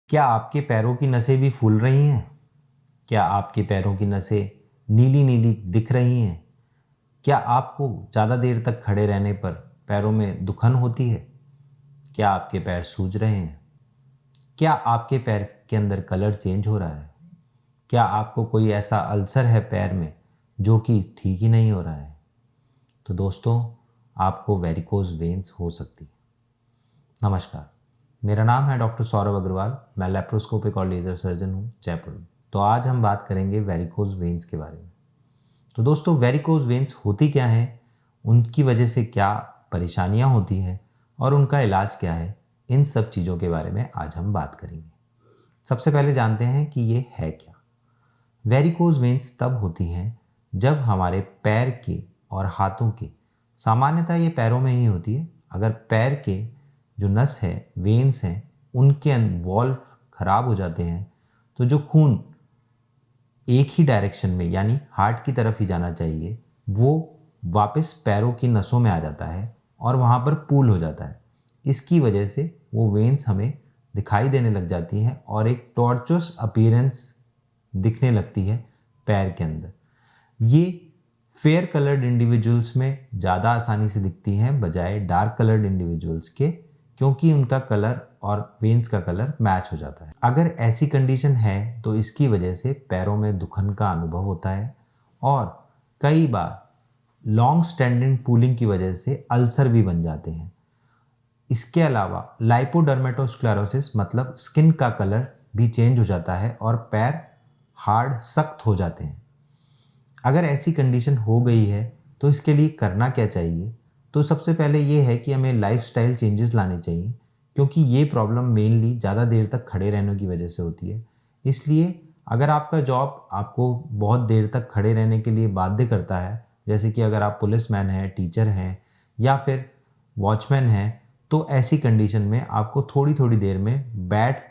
क्या आपके पैरों की नसें भी फूल रही हैं? क्या आपके पैरों की नसें नीली नीली दिख रही हैं? क्या आपको ज़्यादा देर तक खड़े रहने पर पैरों में दुखन होती है? क्या आपके पैर सूज रहे हैं? क्या आपके पैर के अंदर कलर चेंज हो रहा है? क्या आपको कोई ऐसा अल्सर है पैर में जो कि ठीक ही नहीं हो रहा है? तो दोस्तों, आपको वेरिकोज वेन्स हो सकती है। नमस्कार, मेरा नाम है डॉक्टर सौरभ अग्रवाल। मैं लेप्रोस्कोपिक और लेज़र सर्जन हूँ जयपुर में। तो आज हम बात करेंगे वेरिकोज वेन्स के बारे में। तो दोस्तों, वेरिकोज वेन्स होती क्या हैं, उनकी वजह से क्या परेशानियाँ होती हैं और उनका इलाज क्या है, इन सब चीज़ों के बारे में आज हम बात करेंगे। सबसे पहले जानते हैं कि ये है क्या। वेरिकोज वेन्स तब होती हैं जब हमारे पैर के और हाथों के, सामान्यतः ये पैरों में ही होती है, अगर पैर के जो नस है, वेन्स हैं, उनके वॉल्व खराब हो जाते हैं तो जो खून एक ही डायरेक्शन में यानी हार्ट की तरफ ही जाना चाहिए, वो वापस पैरों की नसों में आ जाता है और वहाँ पर पूल हो जाता है। इसकी वजह से वो वेन्स हमें दिखाई देने लग जाती हैं और एक टॉर्चुअस अपीयरेंस दिखने लगती है पैर के अंदर। ये फेयर कलर्ड इंडिविजुअल्स में ज़्यादा आसानी से दिखती हैं बजाय डार्क कलर्ड इंडिविजुअल्स के, क्योंकि उनका कलर और वेन्स का कलर मैच हो जाता है। अगर ऐसी कंडीशन है तो इसकी वजह से पैरों में दुखन का अनुभव होता है और कई बार लॉन्ग स्टैंडिंग पूलिंग की वजह से अल्सर भी बन जाते हैं। इसके अलावा लाइपोडर्मेटोस्क्लेरोसिस मतलब स्किन का कलर भी चेंज हो जाता है और पैर हार्ड सख्त हो जाते हैं। अगर ऐसी कंडीशन हो गई है तो इसके लिए करना क्या चाहिए? तो सबसे पहले ये है कि हमें लाइफस्टाइल चेंजेस लाने चाहिए, क्योंकि ये प्रॉब्लम मेनली ज़्यादा देर तक खड़े रहने की वजह से होती है। इसलिए अगर आपका जॉब आपको बहुत देर तक खड़े रहने के लिए बाध्य करता है, जैसे कि अगर आप पुलिसमैन हैं, टीचर हैं या फिर वॉचमैन हैं, तो ऐसी कंडीशन में आपको थोड़ी थोड़ी देर में बैठ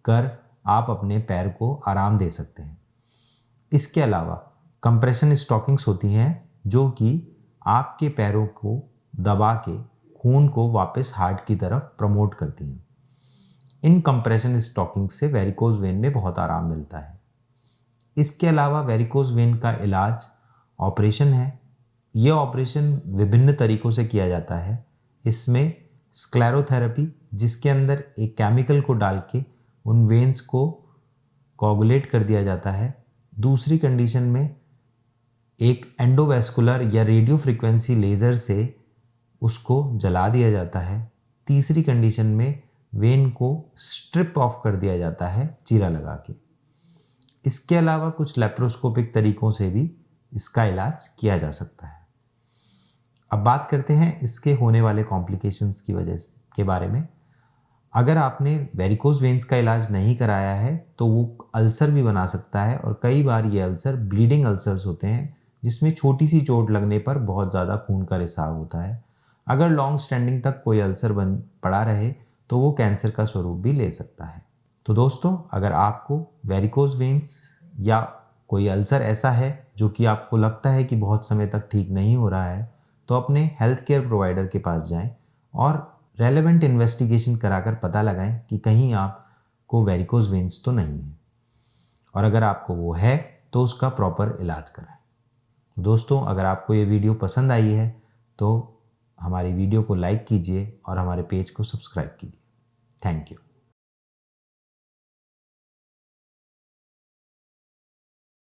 कर आप अपने पैर को आराम दे सकते हैं। इसके अलावा कंप्रेशन स्टॉकिंग्स होती हैं जो कि आपके पैरों को दबा के खून को वापस हार्ट की तरफ प्रमोट करती हैं। इन कंप्रेशन स्टॉकिंग से वेरिकोज वेन में बहुत आराम मिलता है। इसके अलावा वेरिकोज वेन का इलाज ऑपरेशन है। यह ऑपरेशन विभिन्न तरीक़ों से किया जाता है। इसमें स्क्लेरोथेरेपी, जिसके अंदर एक केमिकल को डाल के उन वेन्स को कोगुलेट कर दिया जाता है। दूसरी कंडीशन में एक एंडोवैस्कुलर या रेडियो फ्रीक्वेंसी लेज़र से उसको जला दिया जाता है। तीसरी कंडीशन में वेन को स्ट्रिप ऑफ कर दिया जाता है चीरा लगा के। इसके अलावा कुछ लेप्रोस्कोपिक तरीक़ों से भी इसका इलाज किया जा सकता है। अब बात करते हैं इसके होने वाले कॉम्प्लिकेशंस की वजह के बारे में। अगर आपने वेरिकोज वेन्स का इलाज नहीं कराया है तो वो अल्सर भी बना सकता है और कई बार ये अल्सर ब्लीडिंग अल्सर्स होते हैं, जिसमें छोटी सी चोट लगने पर बहुत ज़्यादा खून का रिसाव होता है। अगर लॉन्ग स्टैंडिंग तक कोई अल्सर बन पड़ा रहे तो वो कैंसर का स्वरूप भी ले सकता है। तो दोस्तों, अगर आपको वेरिकोज वेन्स या कोई अल्सर ऐसा है जो कि आपको लगता है कि बहुत समय तक ठीक नहीं हो रहा है, तो अपने हेल्थ केयर प्रोवाइडर के पास जाएं और रेलेवेंट इन्वेस्टिगेशन कराकर पता लगाएं कि कहीं आपको वेरिकोज वेन्स तो नहीं है, और अगर आपको वो है तो उसका प्रॉपर इलाज कराएं। दोस्तों, अगर आपको ये वीडियो पसंद आई है तो हमारी वीडियो को लाइक कीजिए और हमारे पेज को सब्सक्राइब कीजिए। Thank you.